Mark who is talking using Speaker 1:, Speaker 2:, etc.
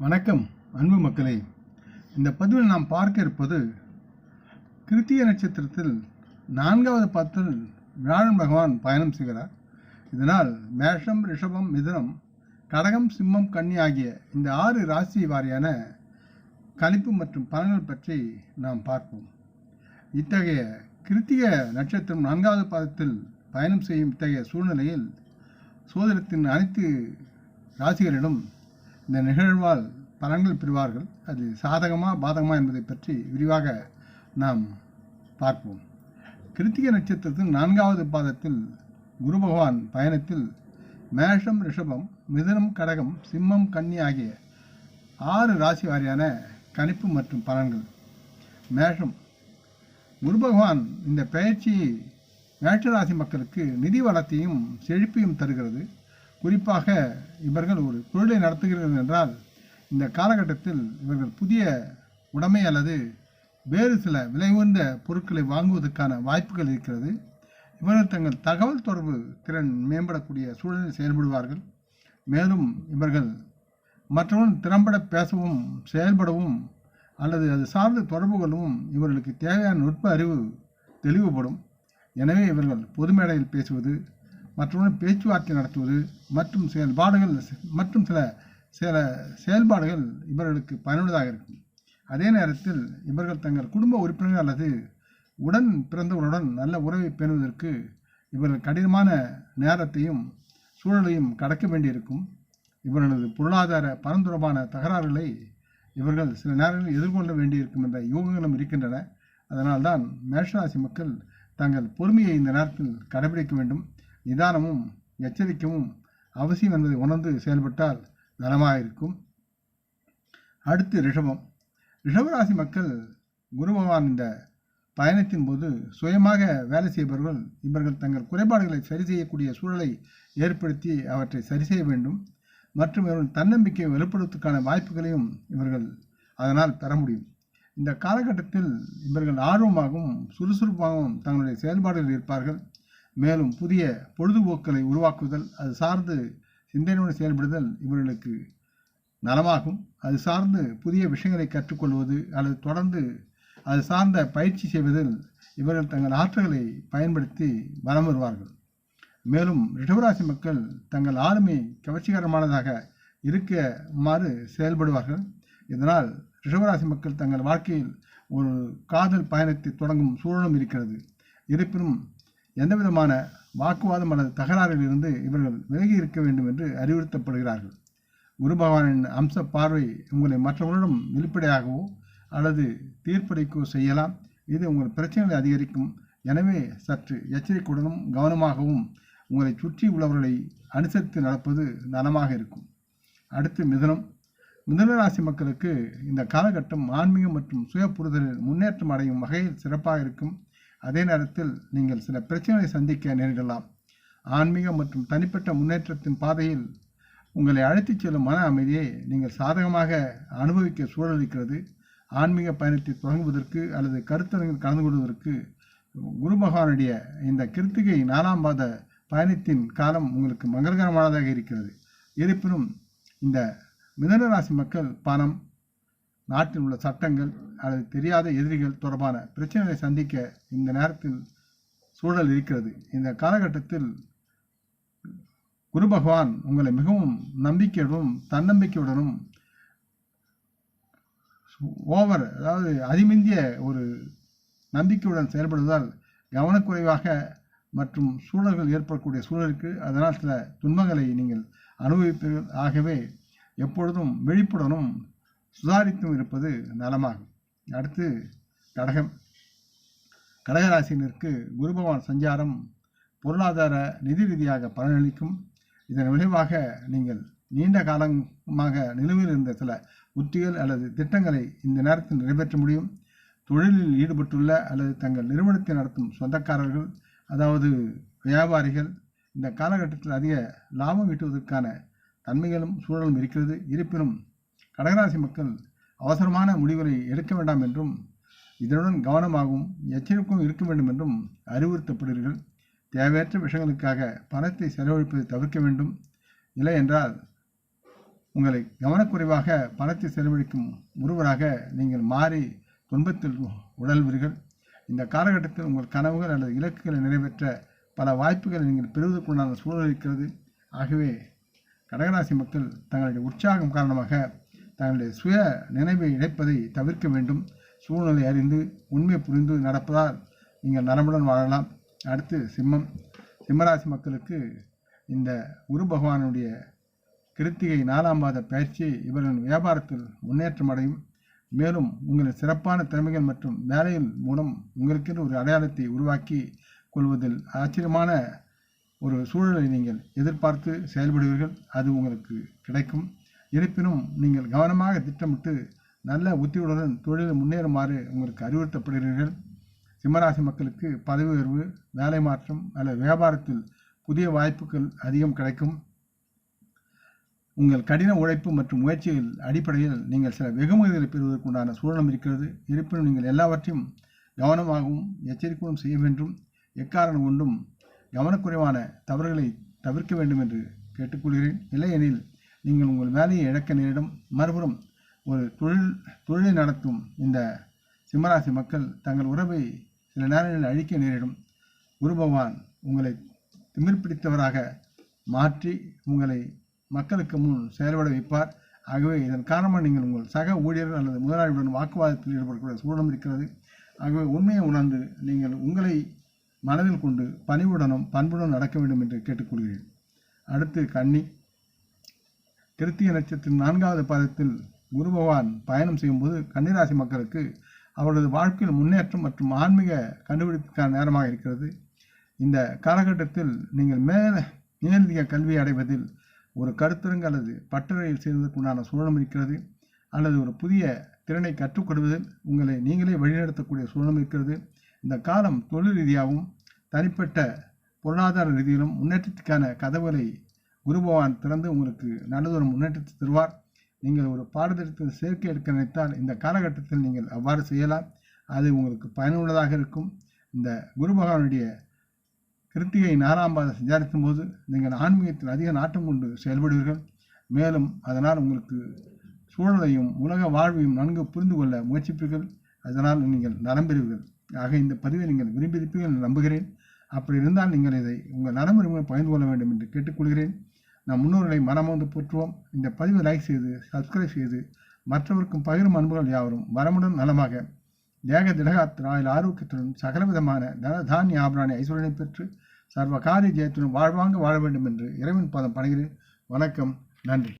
Speaker 1: வணக்கம் அன்பு மக்களே. இந்த பதிவில் நாம் பார்க்க இருப்பது கிருத்திகை நட்சத்திரத்தில் 4வது பாதத்தில் வியாழன் பகவான் பயணம் செய்கிறார். இதனால் மேஷம், ரிஷபம், மிதுனம், கடகம், சிம்மம், கன்னி ஆகிய இந்த 6 ராசி வாரியான கணிப்பு மற்றும் பலன்கள் பற்றி நாம் பார்ப்போம். இத்தகைய கிருத்திகை நட்சத்திரம் 4வது பாதத்தில் பயணம் செய்யும் இத்தகைய சூழ்நிலையில் சோதனத்தின் அனைத்து ராசிகளிடம் இந்த நிகழ்வால் பலன்கள் பெறுவார்கள். அது சாதகமா பாதகமா என்பதை பற்றி விரிவாக நாம் பார்ப்போம். கிருத்திகை நட்சத்திரத்தின் 4வது பாதத்தில் குரு பகவான் பயணத்தில் மேஷம், ரிஷபம், மிதுனம், கடகம், சிம்மம், கன்னி ஆகிய 6 ராசி வாரியான கணிப்பு மற்றும் பலன்கள். மேஷம், குரு பகவான் இந்த பயிற்சி மேஷ ராசி மக்களுக்கு நிதி வளத்தையும் செழிப்பையும் தருகிறது. குறிப்பாக இவர்கள் ஒரு தொழிலை நடத்துகிறார்கள் என்றால் இந்த காலகட்டத்தில் இவர்கள் புதிய உடைமை அல்லது வேறு சில விலை உயர்ந்த பொருட்களை வாங்குவதற்கான வாய்ப்புகள் இருக்கிறது. இவர்கள் தங்கள் தகவல் தொடர்பு திறன் மேம்படக்கூடிய சூழலில் செயல்படுவார்கள். மேலும் இவர்கள் மற்றவர்கள் திறம்பட பேசவும் செயல்படவும் அல்லது அது சார்ந்த தொடர்பு கொள்ளவும் இவர்களுக்கு தேவையான நுட்ப அறிவு தெளிவுபடும். எனவே இவர்கள் பொது மேடையில் பேசுவது, மற்றவர்கள் பேச்சுவார்த்தை நடத்துவது மற்றும் சில செயல்பாடுகள் இவர்களுக்கு பயனுள்ளதாக இருக்கும். அதே நேரத்தில் இவர்கள் தங்கள் குடும்ப உறுப்பினர்கள் அல்லது உடன் பிறந்தவர்களுடன் நல்ல உறவை பேணுவதற்கு இவர்கள் கடினமான நேரத்தையும் சூழலையும் கடக்க வேண்டியிருக்கும். இவர்களது பொருளாதார பரந்துரமான தகராறுகளை இவர்கள் சில நேரங்களில் எதிர்கொள்ள வேண்டியிருக்கும் என்ற யோகங்களும் இருக்கின்றன. அதனால்தான் மேஷராசி மக்கள் தங்கள் பொறுமையை இந்த நேரத்தில் கடைபிடிக்க வேண்டும். நிதானமும் எச்சரிக்கையும் அவசியம் என்பதை உணர்ந்து செயல்பட்டால் நலமாக இருக்கும். அடுத்து ரிஷபம். ரிஷபராசி மக்கள் குரு பகவான் இந்த பயணத்தின் போது சுயமாக வேலை செய்பவர்கள். இவர்கள் தங்கள் குறைபாடுகளை சரி செய்யக்கூடிய சூழலை ஏற்படுத்தி அவற்றை சரி செய்ய வேண்டும். மற்றும் இவர்கள் தன்னம்பிக்கையை வெளிப்படுத்துவதற்கான வாய்ப்புகளையும் இவர்கள் அதனால் பெற முடியும். இந்த காலகட்டத்தில் இவர்கள் ஆர்வமாகவும் சுறுசுறுப்பாகவும் தங்களுடைய செயல்பாடுகளில் இருப்பார்கள். மேலும் புதிய பொழுதுபோக்குகளை உருவாக்குதல், அது சார்ந்து சிந்தனையுடன் செயல்படுதல் இவர்களுக்கு நலமாகும். அது சார்ந்து புதிய விஷயங்களை கற்றுக்கொள்வது அல்லது தொடர்ந்து அது சார்ந்த பயிற்சி செய்வதில் இவர்கள் தங்கள் ஆற்றல்களை பயன்படுத்தி வலம் வருவார்கள். மேலும் ரிஷபராசி மக்கள் தங்கள் ஆளுமை கவர்ச்சிகரமானதாக இருக்குமாறு செயல்படுவார்கள். இதனால் ரிஷபராசி மக்கள் தங்கள் வாழ்க்கையில் ஒரு காதல் பயணத்தை தொடங்கும் சூழலும் இருக்கிறது. இருப்பினும் எந்தவிதமான வாக்குவாதம் அல்லது தகராறில் இருந்து இவர்கள் விலகி இருக்க வேண்டும் என்று அறிவுறுத்தப்படுகிறார்கள். குரு பகவானின் அம்ச பார்வை உங்களை மற்றவர்களிடம் வெளிப்படையாகவோ அல்லது தீர்ப்பளிக்கவோ செய்யலாம். இது உங்கள் பிரச்சனைகளை அதிகரிக்கும். எனவே சற்று எச்சரிக்கையுடனும் கவனமாகவும் உங்களை சுற்றி உள்ளவர்களை அனுசரித்து நடப்பது நலமாக இருக்கும். அடுத்து மிதுனம். மிதுன ராசி மக்களுக்கு இந்த காலகட்டம் ஆன்மீகம் மற்றும் சுய புரிதலில் முன்னேற்றம் அடையும் வகையில் சிறப்பாக இருக்கும். அதே நேரத்தில் நீங்கள் சில பிரச்சனைகளை சந்திக்க நேரிடலாம். ஆன்மீகம் மற்றும் தனிப்பட்ட முன்னேற்றத்தின் பாதையில் உங்களை அழைத்துச் செல்லும் மன அமைதியை நீங்கள் சாதகமாக அனுபவிக்க சூழல் இருக்கிறது. ஆன்மீக பயணத்தை தொடங்குவதற்கு அல்லது கருத்தரங்கில் கலந்து கொள்வதற்கு குரு பகவானுடைய இந்த கிருத்திகை 4ஆம் பாத பயணத்தின் காலம் உங்களுக்கு மங்களகரமானதாக இருக்கிறது. இருப்பினும் இந்த மிதுன ராசி மக்கள் பணம், நாட்டில் உள்ள சட்டங்கள் அல்லது தெரியாத எதிரிகள் தொடர்பான பிரச்சனைகளை சந்திக்க இந்த நேரத்தில் சூழல் இருக்கிறது. இந்த காலகட்டத்தில் குரு பகவான் உங்களை மிகவும் நம்பிக்கையுடனும் தன்னம்பிக்கையுடனும் அதாவது அதிமிந்திய ஒரு நம்பிக்கையுடன் செயல்படுவதால் கவனக்குறைவாக மற்றும் சூழல்கள் ஏற்படக்கூடிய சூழலுக்கு அதனால் சில துன்பங்களை நீங்கள் அனுபவிப்பீர்கள். ஆகவே எப்பொழுதும் விழிப்புடனும் சுதாரித்தும் இருப்பது நலமாகும். அடுத்து கடகம். கடகராசினருக்கு குரு பகவான் சஞ்சாரம் பொருளாதார நிதி ரீதியாக பலனளிக்கும். இதன் விளைவாக நீங்கள் நீண்ட காலமாக நிலுவையில் இருந்த சில உத்திகள் அல்லது திட்டங்களை இந்த நேரத்தில் நிறைவேற்ற முடியும். தொழிலில் ஈடுபட்டுள்ள அல்லது தங்கள் நிறுவனத்தை நடத்தும் சொந்தக்காரர்கள், அதாவது வியாபாரிகள், இந்த காலகட்டத்தில் அதிக லாபம் ஈட்டுவதற்கான தன்மைகளும் சூழலும் இருக்கிறது. இருப்பினும் கடகராசி மக்கள் அவசரமான முடிவுகளை எடுக்க வேண்டாம் என்றும் இதனுடன் கவனமாகவும் எச்சரிக்கையும் இருக்க வேண்டும் என்றும் அறிவுறுத்தப்படுகிறீர்கள். தேவையற்ற விஷயங்களுக்காக பணத்தை செலவழிப்பதை தவிர்க்க வேண்டும். இல்லை என்றால் உங்களை கவனக்குறைவாக பணத்தை செலவழிக்கும் ஒருவராக நீங்கள் மாறி துன்பத்தில் உழல்வீர்கள். இந்த காலகட்டத்தில் உங்கள் கனவுகள் அல்லது இலக்குகளை நிறைவேற்ற பல வாய்ப்புகளை நீங்கள் பெறுவதற்குண்டான சூழல் இருக்கிறது. ஆகவே கடகராசி மக்கள் தங்களுடைய உற்சாகம் காரணமாக தங்களுடைய சுய நினைவை இழைப்பதை தவிர்க்க வேண்டும். சூழ்நிலை அறிந்து உண்மை புரிந்து நடப்பதால் நீங்கள் நலமுடன் வாழலாம். அடுத்து சிம்மராசி மக்களுக்கு இந்த குரு பகவானுடைய கிருத்திகை 4ஆம் மாத பயிற்சி இவர்களின் வியாபாரத்தில் முன்னேற்றம் அடையும். மேலும் உங்களின் சிறப்பான திறமைகள் மற்றும் வேலையின் மூலம் உங்களுக்கென்று ஒரு அடையாளத்தை உருவாக்கி கொள்வதில் ஆச்சரியமான ஒரு சூழலை நீங்கள் எதிர்பார்த்து செயல்படுவீர்கள். அது உங்களுக்கு கிடைக்கும். இருப்பினும் நீங்கள் கவனமாக திட்டமிட்டு நல்ல உத்தியுடன் தொழிலில் முன்னேறுமாறு உங்களுக்கு அறிவுறுத்தப்படுகிறீர்கள். சிம்மராசி மக்களுக்கு பதவி உயர்வு, வேலை மாற்றம் அல்லது வியாபாரத்தில் புதிய வாய்ப்புகள் அதிகம் கிடைக்கும். உங்கள் கடின உழைப்பு மற்றும் முயற்சிகள் அடிப்படையில் நீங்கள் சில வெகுமதிகளை பெறுவதற்குண்டான சூழலும் இருக்கிறது. இருப்பினும் நீங்கள் எல்லாவற்றையும் கவனமாகவும் எச்சரிக்கையும் செய்ய வேண்டும். எக்காரணம் கொண்டும் கவனக்குறைவான தவறுகளை தவிர்க்க வேண்டும் என்று கேட்டுக்கொள்கிறேன். இல்லையெனில் நீங்கள் உங்கள் வேலையை இழக்க நேரிடும். மறுபுறம் ஒரு தொழிலை நடத்தும் இந்த சிம்மராசி மக்கள் தங்கள் உறவை சில நேரங்களில் அழிக்க நேரிடும். குரு பகவான் உங்களை திமிர் பிடித்தவராக மாற்றி உங்களை மக்களுக்கு முன் செயல்பட வைப்பார். ஆகவே இதன் காரணமாக நீங்கள் உங்கள் சக ஊழியர்கள் அல்லது முதலாளியுடன் வாக்குவாதத்தில் ஈடுபடக்கூடிய சூழலும் இருக்கிறது. ஆகவே உண்மையை உணர்ந்து நீங்கள் உங்களை மனதில் கொண்டு பணிவுடனும் பண்புடன் நடக்க வேண்டும் என்று கேட்டுக்கொள்கிறேன். அடுத்து கன்னி. கிருத்திகை நட்சத்திரத்தின் 4வது பாதத்தில் குரு பகவான் பயணம் செய்யும்போது கன்னிராசி மக்களுக்கு அவரது வாழ்க்கையில் முன்னேற்றம் மற்றும் ஆன்மீக கண்டுபிடிப்புக்கான நேரமாக இருக்கிறது. இந்த காலகட்டத்தில் நீங்கள் மேலதிக கல்வியை அடைவதில் ஒரு கருத்தரங்கு அல்லது பட்டறையில் சேர்வதற்குண்டான சூழலும் இருக்கிறது. அல்லது ஒரு புதிய திறனை கற்றுக்கொள்வதில் உங்களை நீங்களே வழிநடத்தக்கூடிய சூழலும் இருக்கிறது. இந்த காலம் தொழில் ரீதியாகவும் தனிப்பட்ட பொருளாதார ரீதியிலும் முன்னேற்றத்துக்கான கதவுகளை குரு பகவான் திறந்து உங்களுக்கு நல்லதொரு முன்னேற்றத்தை தருவார். நீங்கள் ஒரு பாடத்திட்டத்தில் சேர்க்கை எடுக்க நினைத்தால் இந்த காலகட்டத்தில் நீங்கள் அவ்வாறு செய்யலாம். அது உங்களுக்கு பயனுள்ளதாக இருக்கும். இந்த குரு பகவானுடைய கிருத்திகை 4ஆம் பாதம் சஞ்சாரிக்கும் போது நீங்கள் ஆன்மீகத்தில் அதிக நாட்டம் கொண்டு செயல்படுவீர்கள். மேலும் அதனால் உங்களுக்கு சூழலையும் உலக வாழ்வையும் நன்கு புரிந்து கொள்ள முயற்சிப்பீர்கள். அதனால் நீங்கள் நலம் பெறுவீர்கள். ஆக இந்த பதிவை நீங்கள் விரும்பியிருப்பீர்கள் என்று நம்புகிறேன். அப்படி இருந்தால் நீங்கள் இதை உங்கள் நலமுறைகளை பகிர்ந்து கொள்ள வேண்டும் என்று கேட்டுக்கொள்கிறேன். நம் முன்னோர்களை மனமோந்து போற்றுவோம். இந்த பதிவை லைக் செய்து சப்ஸ்கிரைப் செய்து மற்றவருக்கும் பகிரும் அன்புகள் யாவரும் வரமுடன் நலமாக தேக திடகாத்திர ஆயுள் ஆரோக்கியத்துடன் சகலவிதமான தன தானிய ஆபராணி ஐஸ்வரனை பெற்று சர்வ காரிய ஜெயத்துடன் வாழ்வாங்க வாழ வேண்டும் என்று இறைவன் பாதம் பணிகிறேன். வணக்கம். நன்றி.